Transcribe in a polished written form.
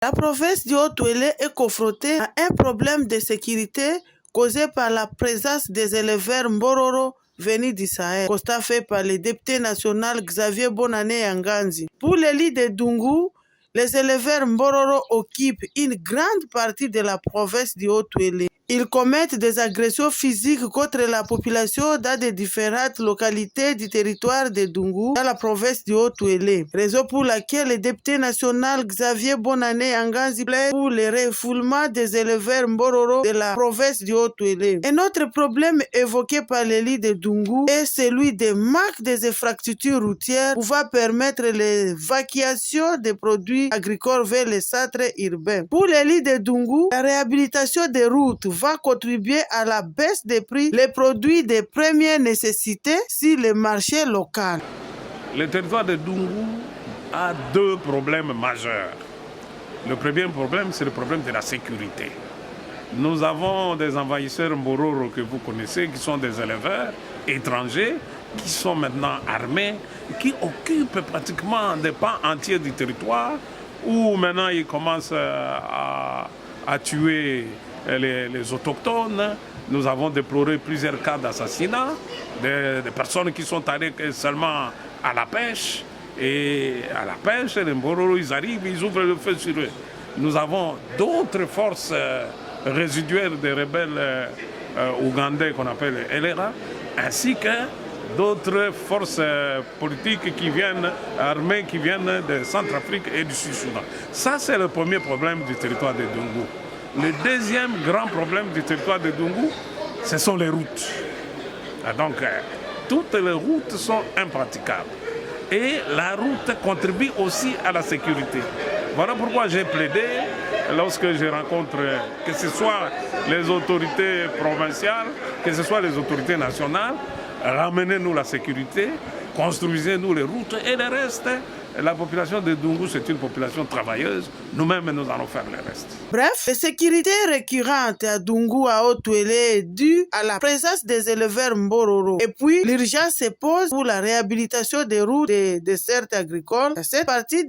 La province du Haut-Touélé est confrontée à un problème de sécurité causé par la présence des éleveurs Mbororo venus du Sahel, constat fait par le député national Xavier Bonane Yanganzi. Pour l'élite de Dungu, les éleveurs Mbororo occupent une grande partie de la province du Haut-Touélé. Ils commettent des agressions physiques contre la population dans des différentes localités du territoire de Dungu, dans la province du Haut-Touélé. Raison pour laquelle le député national Xavier Bonane Yanganzi plaide pour le refoulement des éleveurs Mbororo de la province du Haut-Touélé. Un autre problème évoqué par l'élite de Dungu est celui des manques des infrastructures routières pouvant permettre l'évacuation des produits agricoles vers les centres urbains. Pour l'élite de Dungu, la réhabilitation des routes va contribuer à la baisse des prix des produits de première nécessité sur le marché local. Le territoire de Dungu a deux problèmes majeurs. Le premier problème, c'est le problème de la sécurité. Nous avons des envahisseurs Mbororo que vous connaissez, qui sont des éleveurs étrangers, qui sont maintenant armés, qui occupent pratiquement des pans entiers du territoire, où maintenant ils commencent à tuer les autochtones. Nous avons déploré plusieurs cas d'assassinat, des personnes qui sont allées seulement à la pêche. Et à la pêche, les Mbororo, ils arrivent, ils ouvrent le feu sur eux. Nous avons d'autres forces résiduaires des rebelles ougandais qu'on appelle LRA, ainsi que d'autres forces politiques qui viennent, armées, qui viennent de Centrafrique et du Sud-Soudan. Ça, c'est le premier problème du territoire de Dungu. Le deuxième grand problème du territoire de Dungu, ce sont les routes. Donc, toutes les routes sont impraticables. Et la route contribue aussi à la sécurité. Voilà pourquoi j'ai plaidé, lorsque je rencontre, que ce soit les autorités provinciales, que ce soit les autorités nationales, ramenez-nous la sécurité, construisez-nous les routes et le reste. La population de Dungu, c'est une population travailleuse. Nous-mêmes, nous allons faire le reste. Bref, la sécurité récurrente à Dungu, à Haut-Touélé, est due à la présence des éleveurs Mbororo. Et puis, l'urgence se pose pour la réhabilitation des routes des dessertes agricoles. Cette partie du